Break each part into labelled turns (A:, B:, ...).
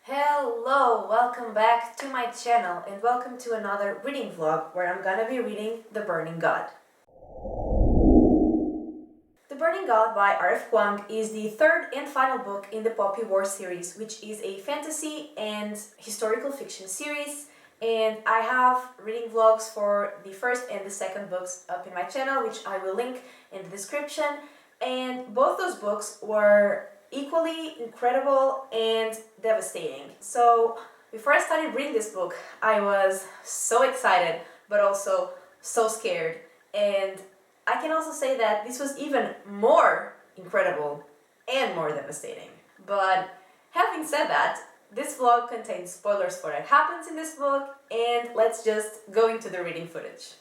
A: Hello, welcome back to my channel and welcome to another reading vlog where I'm gonna be reading The Burning God. The Burning God by R.F. Kuang is the third and final book in the Poppy War series, which is a fantasy and historical fiction series, and I have reading vlogs for the first and the second books up in my channel, which I will link in the description, and both those books were equally incredible and devastating. So before I started reading this book, I was so excited but also so scared, and I can also say that this was even more incredible and more devastating. But having said that, this vlog contains spoilers for what happens in this book, and let's just go into the reading footage.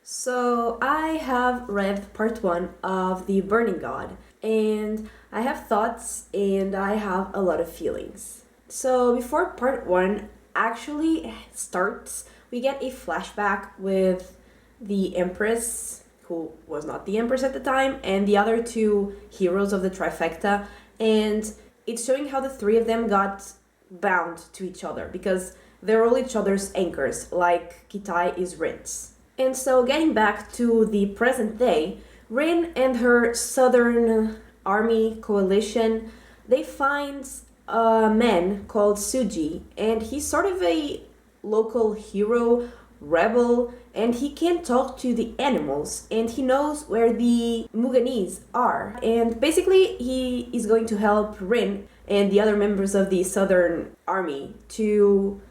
A: So I have read part 1 of The Burning God, and I have thoughts and I have a lot of feelings. So before part 1 actually starts, we get a flashback with the Empress, who was not the Empress at the time, and the other two heroes of the trifecta, and it's showing how the three of them got bound to each other because they're all each other's anchors, like Kitai is Rin's. And so getting back to the present day, Rin and her Southern Army coalition, they find a man called Suji, and he's sort of a local hero, rebel, and he can talk to the animals, and he knows where the Muganese are. And basically, he is going to help Rin and the other members of the Southern Army to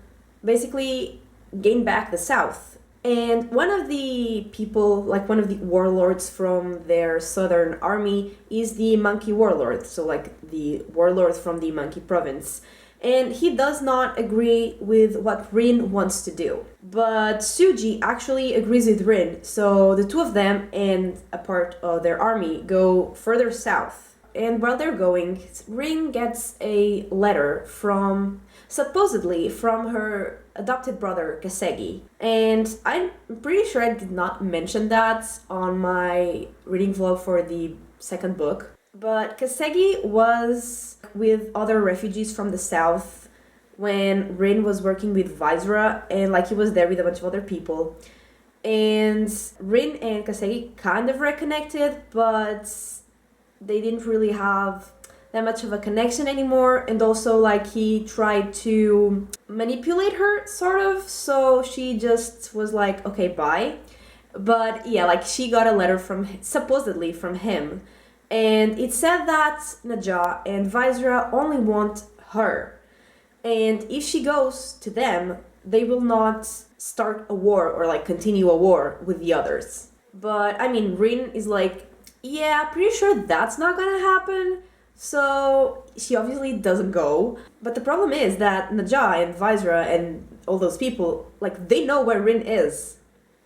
A: basically gain back the South. And one of the people, like one of the warlords from their southern army, is the monkey warlord, so like the warlord from the monkey province. And he does not agree with what Rin wants to do. But Suji actually agrees with Rin, so the two of them and a part of their army go further south. And while they're going, Rin gets a letter supposedly from her adopted brother Kasegi, and I'm pretty sure I did not mention that on my reading vlog for the second book, but Kasegi was with other refugees from the south when Rin was working with Viceroy, and like he was there with a bunch of other people, and Rin and Kasegi kind of reconnected, but they didn't really have that much of a connection anymore, and also like he tried to manipulate her sort of, so she just was like, okay, bye. But yeah, like she got a letter supposedly from him, and it said that Naja and Viceroy only want her, and if she goes to them, they will not start a war or like continue a war with the others. But I mean, Rin is like, yeah, pretty sure that's not gonna happen. So she obviously doesn't go. But the problem is that Naja and Viceroy and all those people, like, they know where Rin is.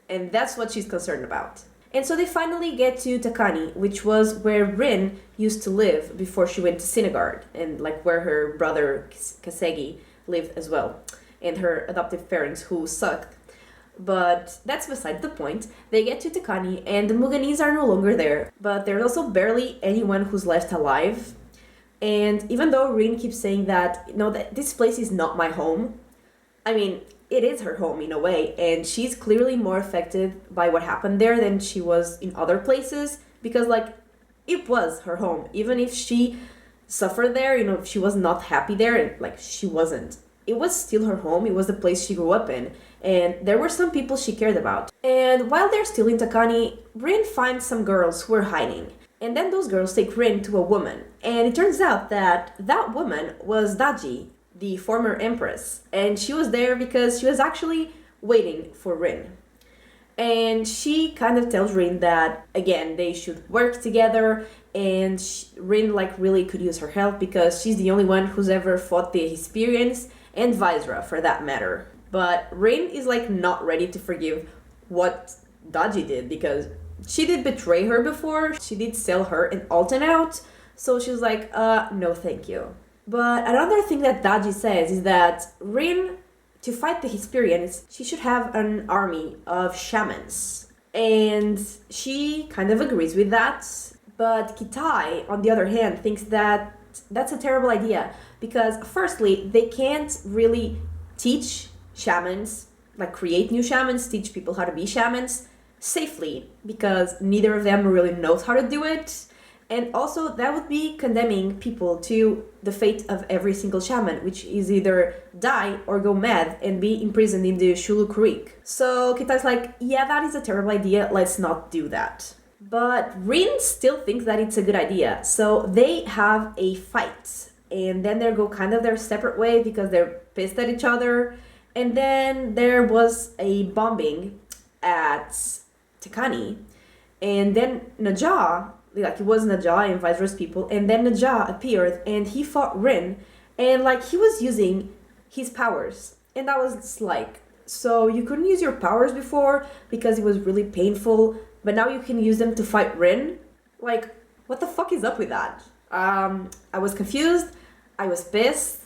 A: And that's what she's concerned about. And so they finally get to Takani, which was where Rin used to live before she went to Sinigard, and like where her brother Kasegi lived as well, and her adoptive parents who sucked. But that's beside the point. They get to Takani, and the Muganese are no longer there, but there's also barely anyone who's left alive. And even though Rin keeps saying that, no, that this place is not my home, I mean, it is her home in a way, and she's clearly more affected by what happened there than she was in other places, because like, it was her home. Even if she suffered there, if she was not happy there, and like she wasn't, it was still her home. It was the place she grew up in, and there were some people she cared about. And while they're still in Takani, Rin finds some girls who are hiding. And then those girls take Rin to a woman. And it turns out that that woman was Daji, the former empress. And she was there because she was actually waiting for Rin. And she kind of tells Rin that, again, they should work together, and Rin like really could use her help because she's the only one who's ever fought the Hesperians, and Visra for that matter. But Rin is like not ready to forgive what Daji did because she did betray her before. She did sell her and Alton out. So she's like, no thank you. But another thing that Daji says is that Rin, to fight the Hesperians, she should have an army of shamans. And she kind of agrees with that. But Kitai, on the other hand, thinks that that's a terrible idea. Because firstly, they can't really teach shamans, like create new shamans, teach people how to be shamans safely. Because neither of them really knows how to do it. And also, that would be condemning people to the fate of every single shaman, which is either die or go mad and be imprisoned in the Shulu Creek. So Kitai's like, yeah, that is a terrible idea, let's not do that. But Rin still thinks that it's a good idea, so they have a fight. And then they go kind of their separate way because they're pissed at each other. And then there was a bombing at Tekani. And then Najah, like it was Najah and Visra's people, and then Najah appeared and he fought Rin, and like he was using his powers, and that was like, so you couldn't use your powers before because it was really painful, but now you can use them to fight Rin? Like, what the fuck is up with that? I was confused, I was pissed,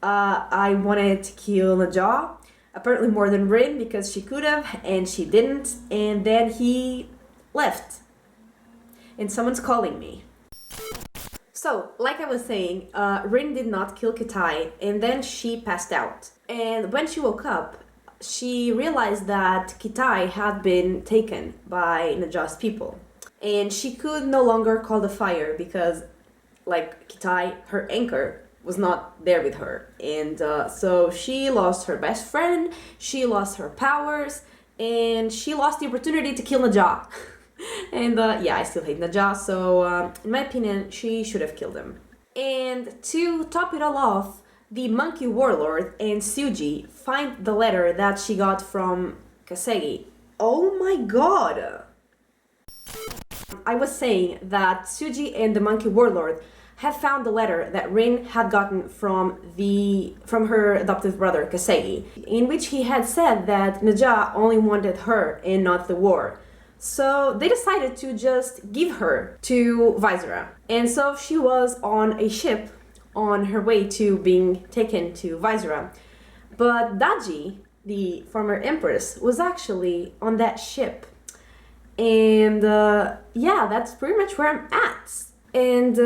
A: I wanted to kill Najah, apparently more than Rin because she could have and she didn't, and then he left. And someone's calling me. So, like I was saying, Rin did not kill Kitai, and then she passed out. And when she woke up, she realized that Kitai had been taken by Najah's people. And she could no longer call the fire because, like, Kitai, her anchor, was not there with her. And so she lost her best friend, she lost her powers, and she lost the opportunity to kill Najah. And yeah, I still hate Najah, so in my opinion, she should have killed him. And to top it all off, the monkey warlord and Suji find the letter that she got from Kasegi. Oh my god! I was saying that Suji and the monkey warlord had found the letter that Rin had gotten from her adoptive brother Kasegi, in which he had said that Najah only wanted her and not the war. So they decided to just give her to Visra. And so she was on a ship on her way to being taken to Visra. But Daji, the former empress, was actually on that ship. And yeah, that's pretty much where I'm at. And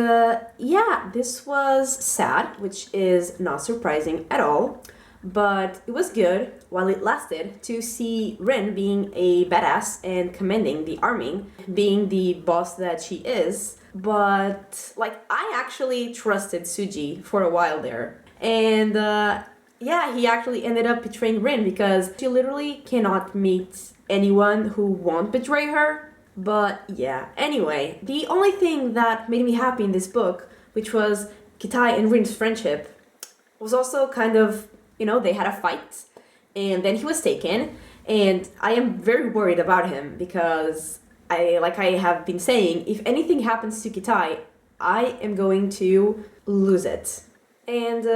A: yeah, this was sad, which is not surprising at all. But it was good, while it lasted, to see Rin being a badass and commanding the army, being the boss that she is. But, like, I actually trusted Suji for a while there. And, yeah, he actually ended up betraying Rin because she literally cannot meet anyone who won't betray her. But, yeah, anyway, the only thing that made me happy in this book, which was Kitai and Rin's friendship, was also kind of, you know, they had a fight, and then he was taken, and I am very worried about him because like I have been saying, if anything happens to Kitai, I am going to lose it. And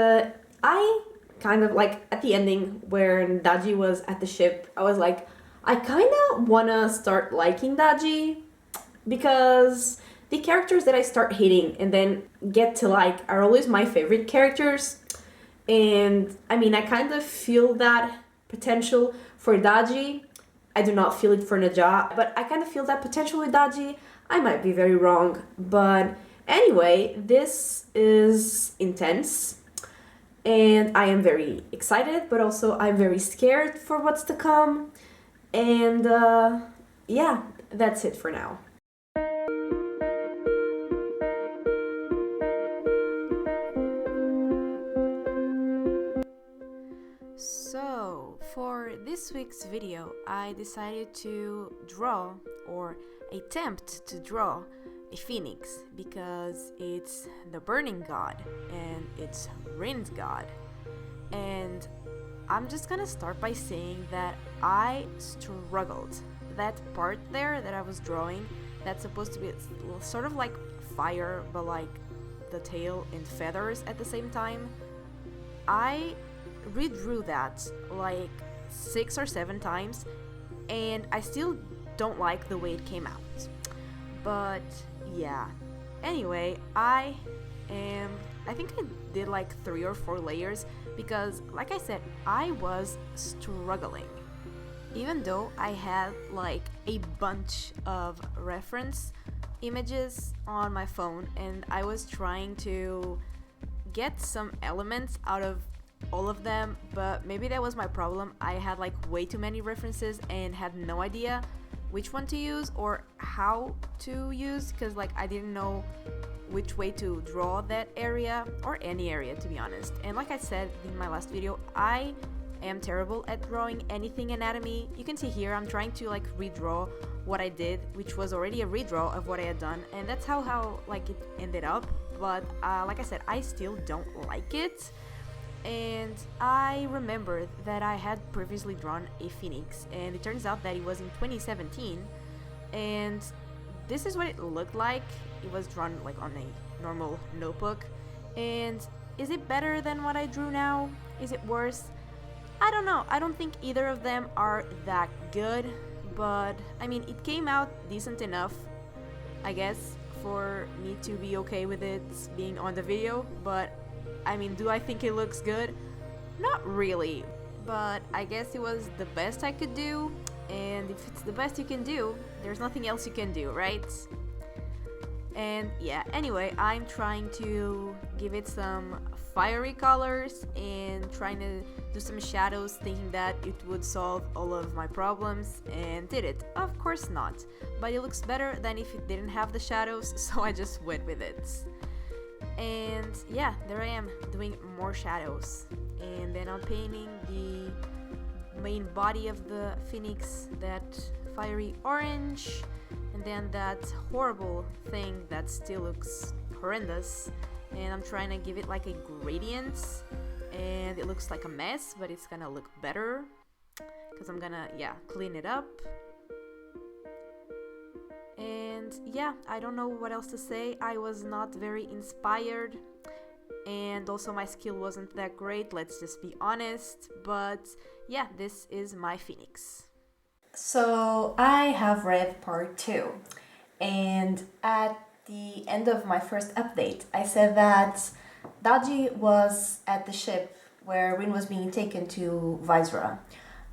A: I kind of, like, at the ending where Daji was at the ship, I was like, I kind of want to start liking Daji because the characters that I start hating and then get to like are always my favorite characters. And I mean, I kind of feel that potential for Daji. I do not feel it for Najah, but I kind of feel that potential with Daji. I might be very wrong, but anyway, this is intense. And I am very excited, but also I'm very scared for what's to come. And yeah, that's it for now. So, for this week's video, I decided to draw, or attempt to draw, a phoenix because it's the burning god and it's Rin's god. And I'm just gonna start by saying that I struggled that part there that I was drawing, that's supposed to be sort of like fire, but like the tail and feathers at the same time, I redrew that like 6 or 7 times, and I still don't like the way it came out. But yeah. Anyway, I think I did like 3 or 4 layers because, like I said, I was struggling. Even though I had like a bunch of reference images on my phone and I was trying to get some elements out of all of them, but maybe that was my problem. I had like way too many references and had no idea which one to use or how to use, because like I didn't know which way to draw that area or any area, to be honest. And like I said in my last video, I am terrible at drawing anything anatomy. You can see here I'm trying to like redraw what I did, which was already a redraw of what I had done, and that's how like it ended up. But like I said, I still don't like it. And I remember that I had previously drawn a phoenix, and it turns out that it was in 2017, and this is what it looked like. It was drawn like on a normal notebook. And is it better than what I drew now? Is it worse? I don't know. I don't think either of them are that good, but I mean, it came out decent enough, I guess, for me to be okay with it being on the video. But I mean, do I think it looks good? Not really, but I guess it was the best I could do, and if it's the best you can do, there's nothing else you can do, right? And yeah, anyway, I'm trying to give it some fiery colors and trying to do some shadows, thinking that it would solve all of my problems, and did it? Of course not, but it looks better than if it didn't have the shadows, so I just went with it. And yeah, there I am doing more shadows, and then I'm painting the main body of the phoenix that fiery orange, and then that horrible thing that still looks horrendous, and I'm trying to give it like a gradient, and it looks like a mess, but it's gonna look better because I'm gonna clean it up. And yeah, I don't know what else to say. I was not very inspired, and also my skill wasn't that great, let's just be honest. But yeah, this is my phoenix. So I have read part 2, and at the end of my first update I said that Daji was at the ship where Rin was being taken to Visra,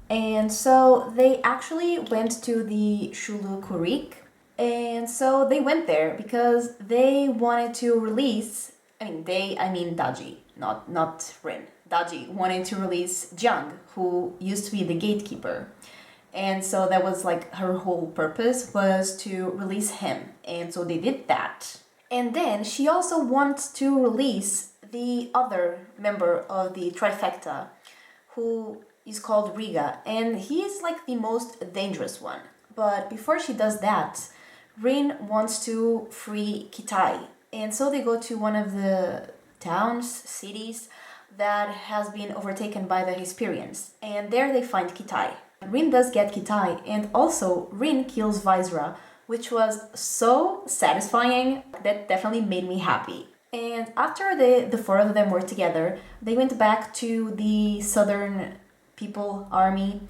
A: and so they actually went to the Shulu Kurik. And so they went there because they wanted to release, I mean Daji, not Rin. Daji wanted to release Jiang, who used to be the gatekeeper. And so that was like her whole purpose, was to release him. And so they did that. And then she also wants to release the other member of the trifecta, who is called Riga. And he is like the most dangerous one. But before she does that, Rin wants to free Kitai, and so they go to one of the towns, cities, that has been overtaken by the Hesperians, and there they find Kitai. Rin does get Kitai, and also Rin kills Visra, which was so satisfying. That definitely made me happy. And after the 4 of them were together, they went back to the Southern People Army.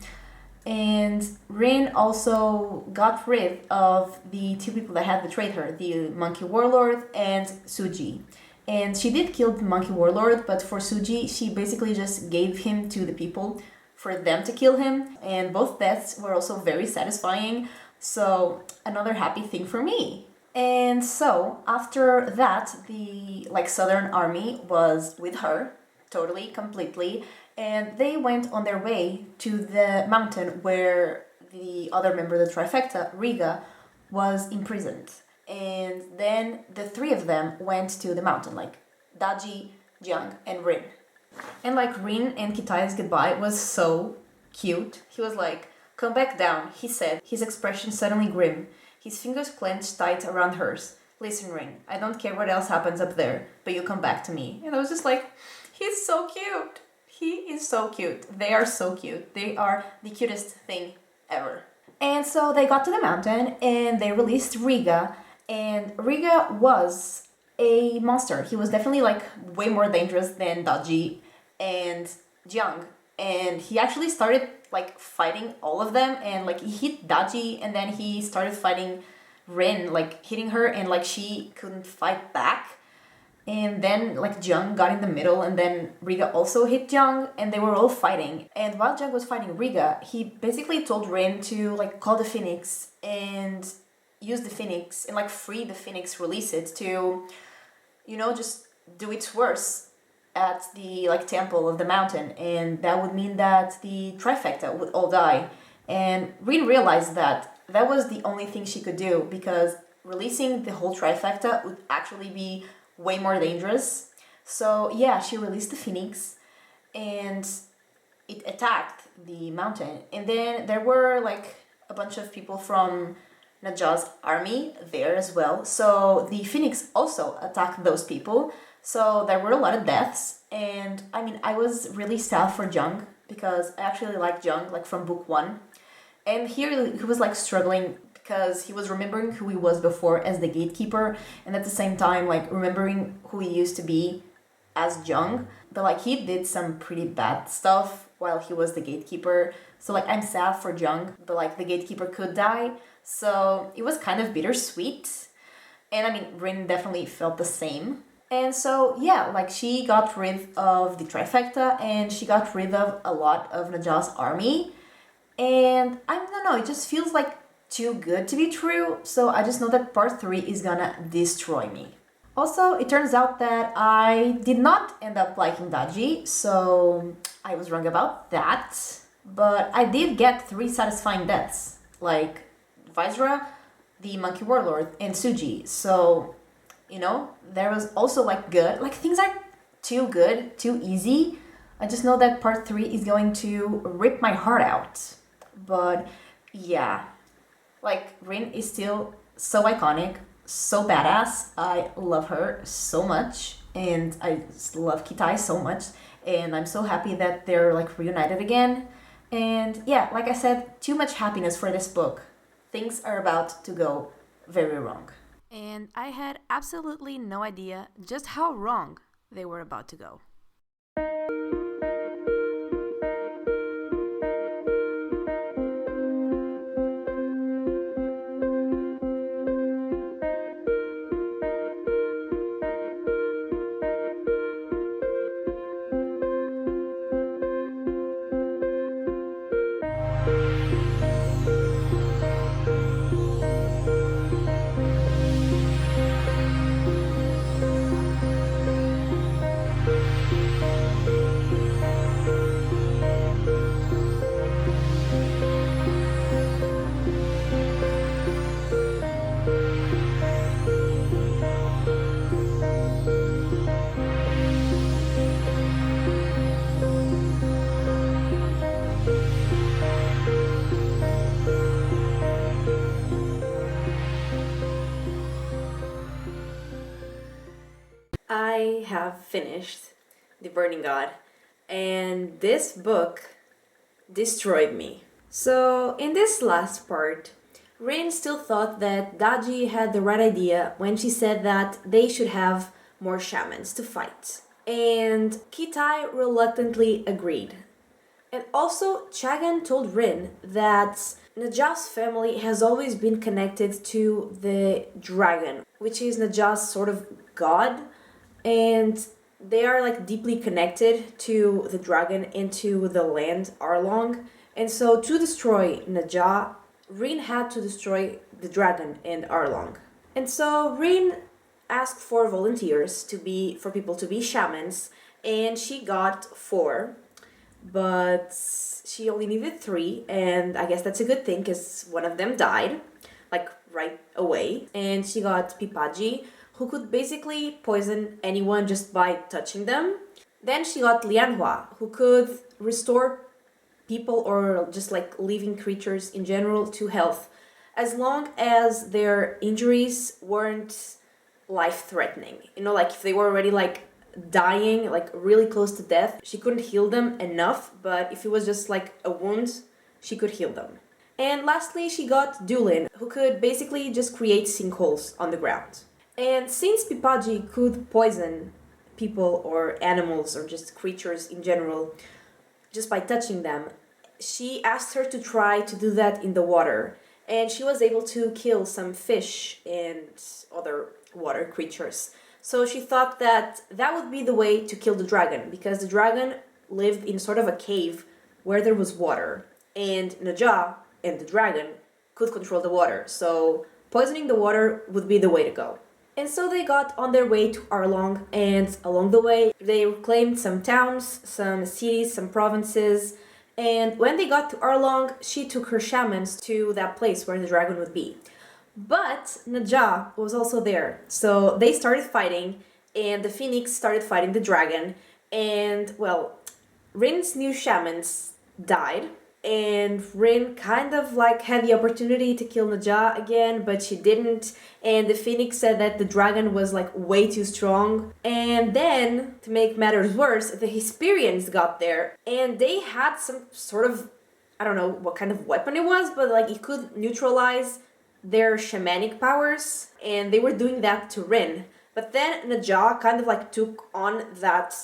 A: And Rin also got rid of the 2 people that had betrayed her, the Monkey Warlord and Suji. And she did kill the Monkey Warlord, but for Suji, she basically just gave him to the people for them to kill him. And both deaths were also very satisfying, so another happy thing for me. And so, after that, the Southern Army was with her, totally, completely, and they went on their way to the mountain where the other member of the trifecta, Riga, was imprisoned. And then the 3 of them went to the mountain, Daji, Jiang, and Rin. And Rin and Kitai's goodbye was so cute. He was like, "Come back down," he said, his expression suddenly grim, his fingers clenched tight around hers. "Listen, Rin, I don't care what else happens up there, but you come back to me." And I was just like, he's so cute. He is so cute. They are so cute. They are the cutest thing ever.
B: And so they got to the mountain and they released Riga, and Riga was a monster. He was definitely like way more dangerous than Daji and Jiang. And he actually started like fighting all of them, and like he hit Daji and then he started fighting Rin, like hitting her, and like she couldn't fight back. And then like Jiang got in the middle, and then Riga also hit Jiang, and they were all fighting. And while Jiang was fighting Riga, he basically told Rin to like call the Phoenix and use the Phoenix and like free the Phoenix, release it to, just do its worst at the like temple of the mountain, and that would mean that the trifecta would all die. And Rin realized that that was the only thing she could do, because releasing the whole trifecta would actually be way more dangerous. So yeah, she released the Phoenix and it attacked the mountain. And then there were like a bunch of people from Najah's army there as well. So the Phoenix also attacked those people. So there were a lot of deaths. And I mean, I was really sad for Jung, because I actually like Jung, like from book one. And here he was like struggling because he was remembering who he was before as the gatekeeper, and at the same time like remembering who he used to be as Jung. But like he did some pretty bad stuff while he was the gatekeeper. So like I'm sad for Jung, but like the gatekeeper could die. So it was kind of bittersweet. And I mean, Rin definitely felt the same. And so yeah, like she got rid of the trifecta and she got rid of a lot of Najah's army. And I don't know, it just feels like too good to be true, so I just know that part 3 is gonna destroy me. Also, it turns out that I did not end up liking Daji, so I was wrong about that. But I did get 3 satisfying deaths, like Visra, the Monkey Warlord, and Suji. So, there was also like good, like things are too good, too easy. I just know that part 3 is going to rip my heart out. But yeah, like Rin is still so iconic, so badass. I love her so much, and I just love Kitai so much, and I'm so happy that they're like reunited again. And yeah, like I said, too much happiness for this book. Things are about to go very wrong. And I had absolutely no idea just how wrong they were about to go.
A: I have finished The Burning God, and this book destroyed me. So, in this last part, Rin still thought that Daji had the right idea when she said that they should have more shamans to fight. And Kitai reluctantly agreed. And also, Chagan told Rin that Najah's family has always been connected to the dragon, which is Najah's sort of god, and they are like deeply connected to the dragon and to the land Arlong. And so to destroy Najah, Rin had to destroy the dragon and Arlong. And so Rin asked for volunteers for people to be shamans, and she got 4, but she only needed 3, and I guess that's a good thing because one of them died, like right away. And she got Pipaji, who could basically poison anyone just by touching them. Then she got Lianhua, who could restore people or just like living creatures in general to health, as long as their injuries weren't life-threatening. Like if they were already like dying, like really close to death, she couldn't heal them enough, but if it was just like a wound, she could heal them. And lastly, she got Dulin, who could basically just create sinkholes on the ground. And since Pipaji could poison people or animals or just creatures in general just by touching them, she asked her to try to do that in the water. And she was able to kill some fish and other water creatures. So she thought that that would be the way to kill the dragon, because the dragon lived in sort of a cave where there was water. And Naja and the dragon could control the water. So poisoning the water would be the way to go. And so they got on their way to Arlong, and along the way, they reclaimed some towns, some cities, some provinces. And when they got to Arlong, she took her shamans to that place where the dragon would be. But Naja was also there. So they started fighting, and the phoenix started fighting the dragon. And, well, Rin's new shamans died, and Rin kind of like had the opportunity to kill Naja again, but she didn't. And the phoenix said that the dragon was like way too strong. And then, to make matters worse, the Hesperians got there, and they had some sort of, I don't know what kind of weapon it was, but like it could neutralize their shamanic powers, and they were doing that to Rin. But then Naja kind of like took on that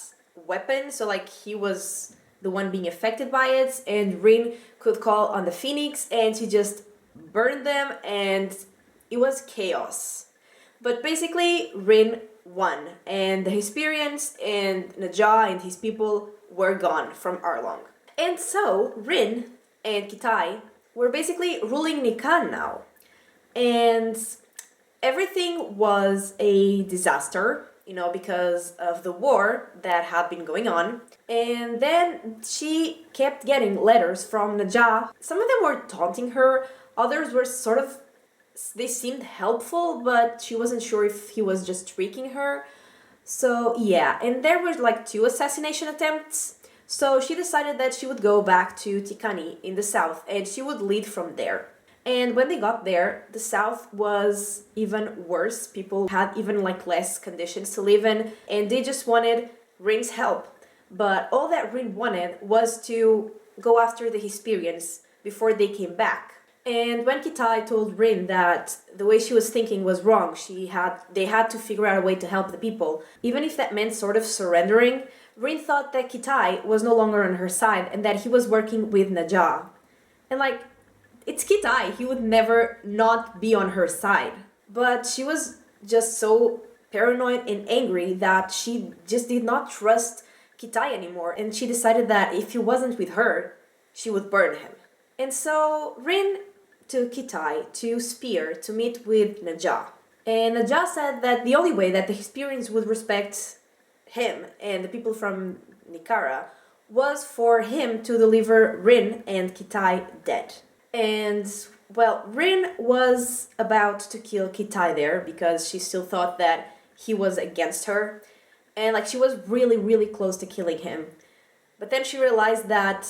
A: weapon, so like he was the one being affected by it, and Rin could call on the phoenix, and she just burned them, and it was chaos. But basically, Rin won, and the Hesperians and Naja and his people were gone from Arlong. And so, Rin and Kitai were basically ruling Nikan now. And everything was a disaster, because of the war that had been going on. And then she kept getting letters from Naja. Some of them were taunting her, others were sort of, they seemed helpful, but she wasn't sure if he was just tricking her. So yeah, and there were like 2 assassination attempts. So she decided that she would go back to Tikani in the south, and she would lead from there. And when they got there, the south was even worse. People had even like less conditions to live in, and they just wanted Rin's help. But all that Rin wanted was to go after the Hesperians before they came back. And when Kitai told Rin that the way she was thinking was wrong, they had to figure out a way to help the people, even if that meant sort of surrendering, Rin thought that Kitai was no longer on her side and that he was working with Naja. And like, it's Kitai, he would never not be on her side. But she was just so paranoid and angry that she just did not trust Kitai anymore, and she decided that if he wasn't with her, she would burn him. And so Rin took Kitai to Spear to meet with Naja. And Naja said that the only way that the Hesperians would respect him and the people from Nikara was for him to deliver Rin and Kitai dead. And, well, Rin was about to kill Kitai there because she still thought that he was against her. And, like, she was really, really close to killing him. But then she realized that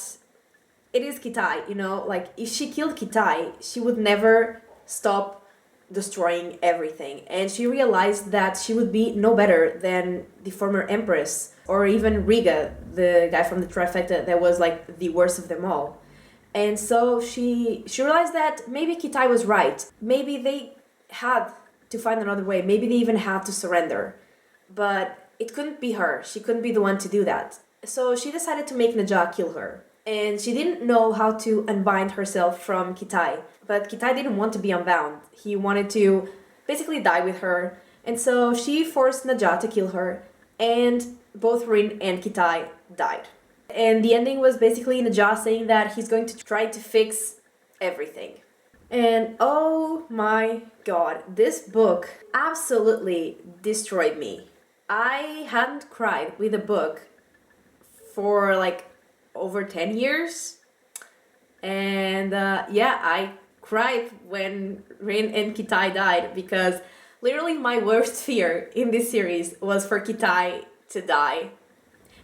A: it is Kitai, like, if she killed Kitai, she would never stop destroying everything. And she realized that she would be no better than the former Empress, or even Riga, the guy from the Trifecta that was, like, the worst of them all. And so she realized that maybe Kitai was right. Maybe they had to find another way. Maybe they even had to surrender. But it couldn't be her. She couldn't be the one to do that. So she decided to make Naja kill her. And she didn't know how to unbind herself from Kitai. But Kitai didn't want to be unbound. He wanted to basically die with her. And so she forced Naja to kill her. And both Rin and Kitai died. And the ending was basically Naja saying that he's going to try to fix everything. And oh my god, this book absolutely destroyed me. I hadn't cried with a book for like over 10 years. And yeah, I cried when Rin and Kitai died because literally my worst fear in this series was for Kitai to die.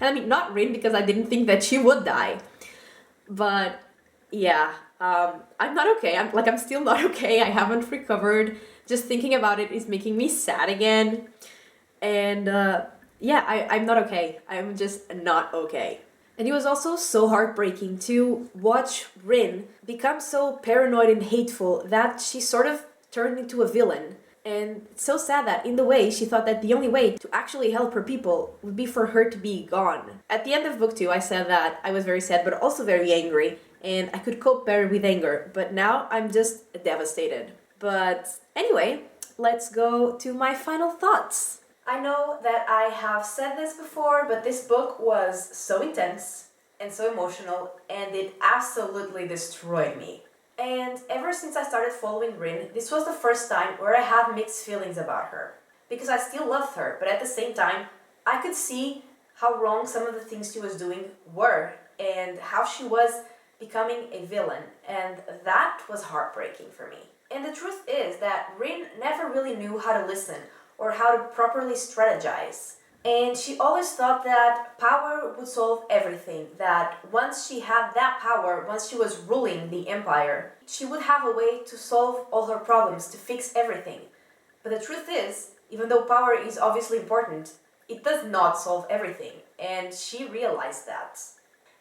A: And I mean, not Rin, because I didn't think that she would die. But yeah, I'm not okay. I'm still not okay. I haven't recovered. Just thinking about it is making me sad again. And yeah, I'm not okay. I'm just not okay. And it was also so heartbreaking to watch Rin become so paranoid and hateful that she sort of turned into a villain. And it's so sad that in the way she thought that the only way to actually help her people would be for her to be gone. At the end of book 2, I said that I was very sad but also very angry, and I could cope better with anger, but now I'm just devastated. But anyway, let's go to my final thoughts. I know that I have said this before, but this book was so intense and so emotional, and it absolutely destroyed me. And ever since I started following Rin, this was the first time where I had mixed feelings about her. Because I still loved her, but at the same time, I could see how wrong some of the things she was doing were, and how she was becoming a villain, and that was heartbreaking for me. And the truth is that Rin never really knew how to listen or how to properly strategize. And she always thought that power would solve everything, that once she had that power, once she was ruling the empire, she would have a way to solve all her problems, to fix everything. But the truth is, even though power is obviously important, it does not solve everything, and she realized that.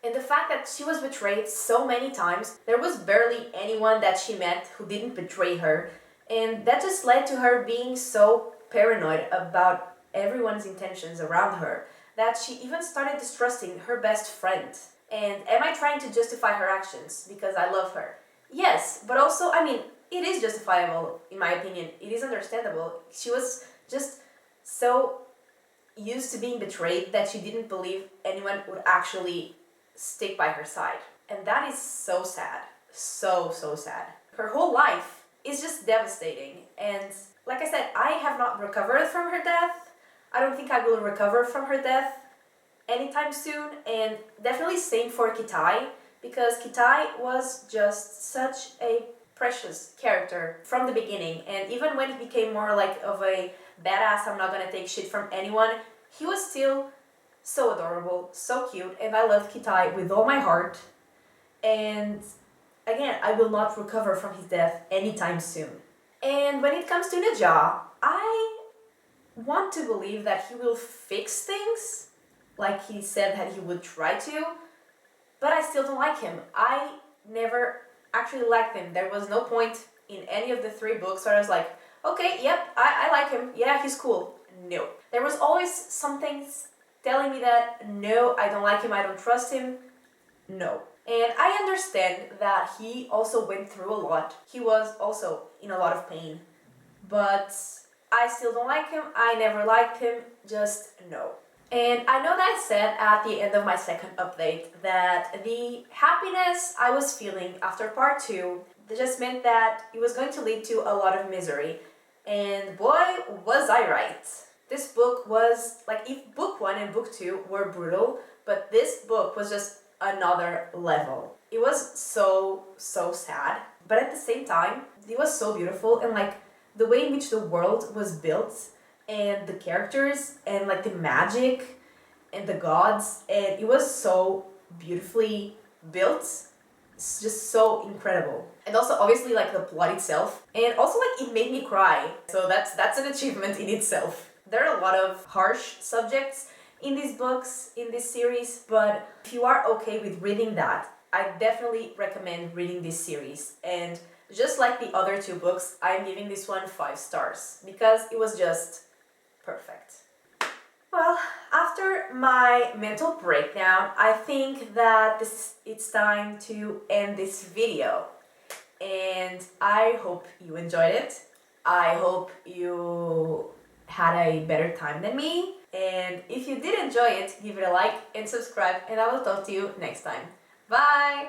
A: And the fact that she was betrayed so many times, there was barely anyone that she met who didn't betray her, and that just led to her being so paranoid about everyone's intentions around her that she even started distrusting her best friend. And am I trying to justify her actions because I love her? Yes, but also, I mean, it is justifiable in my opinion. It is understandable. She was just so used to being betrayed that she didn't believe anyone would actually stick by her side. And that is so sad. So, so sad. Her whole life is just devastating. And like I said, I have not recovered from her death. I don't think I will recover from her death anytime soon. And definitely same for Kitai, because Kitai was just such a precious character from the beginning. And even when he became more like of a badass, I'm not gonna take shit from anyone, he was still so adorable, so cute, and I loved Kitai with all my heart. And again, I will not recover from his death anytime soon. And when it comes to Najah, I want to believe that he will fix things, like he said that he would try to, but I still don't like him. I never actually liked him. There was no point in any of the 3 books where I was like, okay, yep, I like him, yeah, he's cool. No. There was always something telling me that, no, I don't like him, I don't trust him, no. And I understand that he also went through a lot. He was also in a lot of pain. But I still don't like him, I never liked him, just no. And I know that I said at the end of my second update that the happiness I was feeling after part 2 just meant that it was going to lead to a lot of misery. And boy, was I right. This book was, like, if book 1 and book 2 were brutal, but this book was just another level. It was so, so sad, but at the same time, it was so beautiful, and like, the way in which the world was built, and the characters, and like the magic, and the gods, and it was so beautifully built. It's just so incredible. And also obviously like the plot itself, and also like it made me cry, so that's an achievement in itself. There are a lot of harsh subjects in these books, in this series, but if you are okay with reading that, I definitely recommend reading this series. And just like the other 2 books, I'm giving this one 5 stars because it was just perfect. Well, after my mental breakdown, I think that it's time to end this video. And I hope you enjoyed it. I hope you had a better time than me. And if you did enjoy it, give it a like and subscribe, and I will talk to you next time. Bye!